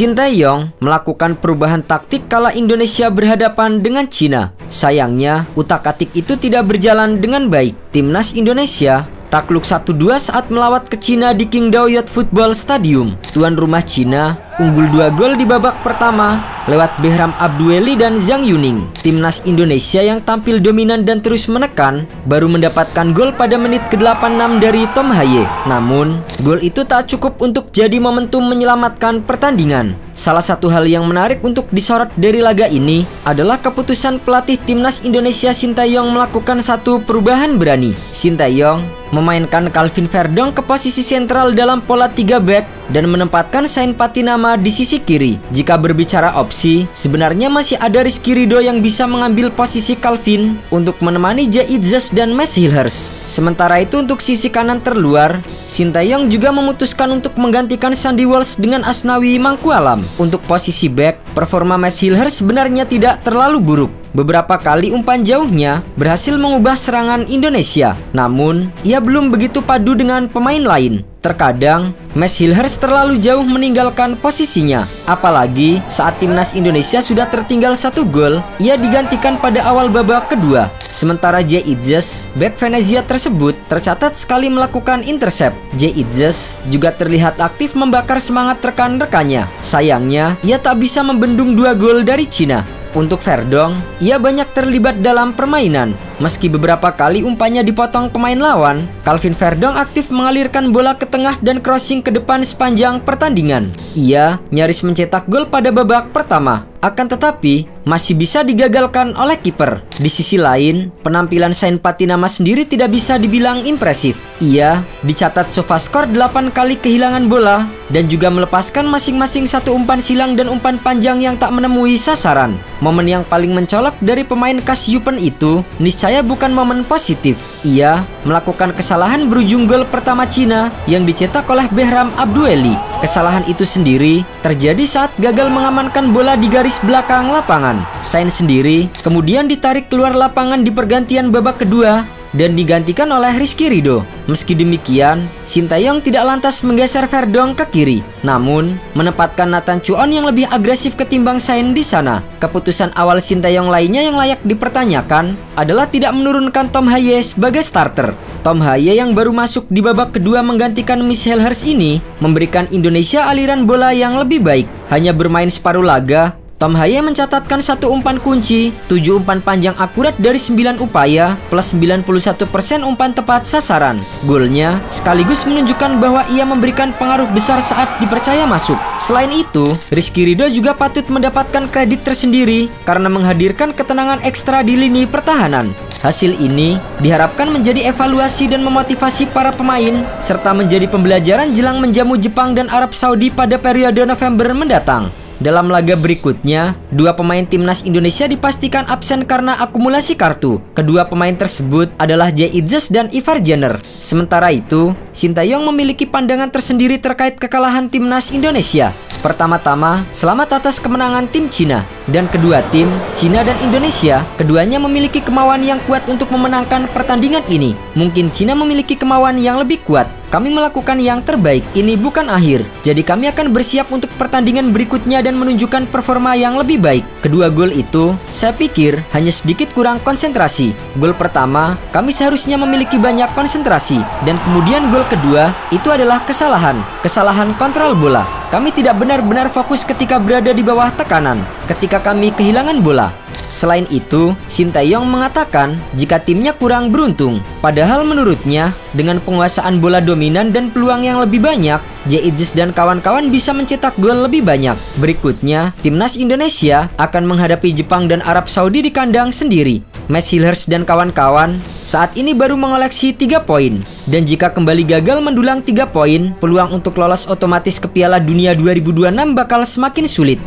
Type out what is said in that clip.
Sinteyong melakukan perubahan taktik kala Indonesia berhadapan dengan Cina. Sayangnya, utak-atik itu tidak berjalan dengan baik. Timnas Indonesia takluk 1-2 saat melawat ke Cina di Qingdao Youth Football Stadium. Tuan rumah Cina unggul 2 gol di babak pertama lewat Behram Abdueli dan Zhang Yuning. Timnas Indonesia yang tampil dominan dan terus menekan baru mendapatkan gol pada menit ke-86 dari Tom Haye. Namun, gol itu tak cukup untuk jadi momentum menyelamatkan pertandingan. Salah satu hal yang menarik untuk disorot dari laga ini adalah keputusan pelatih Timnas Indonesia Sinteyong melakukan satu perubahan berani. Sinteyong memainkan Calvin Verdong ke posisi sentral dalam pola 3 back dan menempatkan Sain Patinama di sisi kiri. Jika berbicara opsi, sebenarnya masih ada Rizky Ridho yang bisa mengambil posisi Calvin untuk menemani Jay Itzes dan Max Hilhers. Sementara itu untuk sisi kanan terluar, Sinteyong juga memutuskan untuk menggantikan Sandy Walsh dengan Asnawi Mangkualam. Untuk posisi back, performa Max Hilhers sebenarnya tidak terlalu buruk. Beberapa kali umpan jauhnya berhasil mengubah serangan Indonesia. Namun, ia belum begitu padu dengan pemain lain. Terkadang, Max Hilhers terlalu jauh meninggalkan posisinya. Apalagi saat Timnas Indonesia sudah tertinggal 1 gol, ia digantikan pada awal babak kedua. Sementara Jay Itzes, back Venezia tersebut, tercatat sekali melakukan intercept. Jay Itzes juga terlihat aktif membakar semangat rekan-rekannya. Sayangnya, ia tak bisa membendung 2 gol dari Cina. Untuk Verdong, ia banyak terlibat dalam permainan. Meski beberapa kali umpannya dipotong pemain lawan, Calvin Verdong aktif mengalirkan bola ke tengah dan crossing ke depan sepanjang pertandingan. Ia nyaris mencetak gol pada babak pertama. Akan tetapi, masih bisa digagalkan oleh kiper. Di sisi lain, penampilan Sain Patinama sendiri tidak bisa dibilang impresif. Ia dicatat SofaScore 8 kali kehilangan bola dan juga melepaskan masing-masing 1 umpan silang dan umpan panjang yang tak menemui sasaran. Momen yang paling mencolok dari pemain khas Yupen itu niscaya bukan momen positif. Ia melakukan kesalahan berujung gol pertama Cina yang dicetak oleh Behram Abdueli. Kesalahan itu sendiri terjadi saat gagal mengamankan bola di garis belakang lapangan. Sain sendiri kemudian ditarik keluar lapangan di pergantian babak kedua dan digantikan oleh Rizky Ridho. Meski demikian, Sinteyong tidak lantas menggeser Verdong ke kiri, namun menempatkan Nathan Chuon yang lebih agresif ketimbang Sain di sana. Keputusan awal Sinteyong lainnya yang layak dipertanyakan adalah tidak menurunkan Tom Haye sebagai starter. Tom Haye yang baru masuk di babak kedua menggantikan Max Hilhers ini memberikan Indonesia aliran bola yang lebih baik. Hanya bermain separuh laga, Tom Haye mencatatkan 1 umpan kunci, 7 umpan panjang akurat dari 9 upaya, plus 91% umpan tepat sasaran. Golnya sekaligus menunjukkan bahwa ia memberikan pengaruh besar saat dipercaya masuk. Selain itu, Rizky Ridho juga patut mendapatkan kredit tersendiri karena menghadirkan ketenangan ekstra di lini pertahanan. Hasil ini diharapkan menjadi evaluasi dan memotivasi para pemain, serta menjadi pembelajaran jelang menjamu Jepang dan Arab Saudi pada periode November mendatang. Dalam laga berikutnya, 2 pemain Timnas Indonesia dipastikan absen karena akumulasi kartu. Kedua pemain tersebut adalah Jay Itzes dan Ivar Jenner. Sementara itu, Sinteyong memiliki pandangan tersendiri terkait kekalahan Timnas Indonesia. Pertama-tama, selamat atas kemenangan tim Cina. Dan kedua tim, Cina dan Indonesia, keduanya memiliki kemauan yang kuat untuk memenangkan pertandingan ini. Mungkin Cina memiliki kemauan yang lebih kuat. Kami melakukan yang terbaik, ini bukan akhir. Jadi kami akan bersiap untuk pertandingan berikutnya dan menunjukkan performa yang lebih baik. Kedua gol itu, saya pikir hanya sedikit kurang konsentrasi. Gol pertama, kami seharusnya memiliki banyak konsentrasi. Dan kemudian gol kedua, itu adalah kesalahan kontrol bola. Kami tidak benar-benar fokus ketika berada di bawah tekanan, ketika kami kehilangan bola. Selain itu, Sinteyong mengatakan jika timnya kurang beruntung. Padahal menurutnya, dengan penguasaan bola dominan dan peluang yang lebih banyak, Jay Itzes dan kawan-kawan bisa mencetak gol lebih banyak. Berikutnya, Timnas Indonesia akan menghadapi Jepang dan Arab Saudi di kandang sendiri. Max Hilhers dan kawan-kawan saat ini baru mengoleksi 3 poin. Dan jika kembali gagal mendulang 3 poin, peluang untuk lolos otomatis ke Piala Dunia 2026 bakal semakin sulit.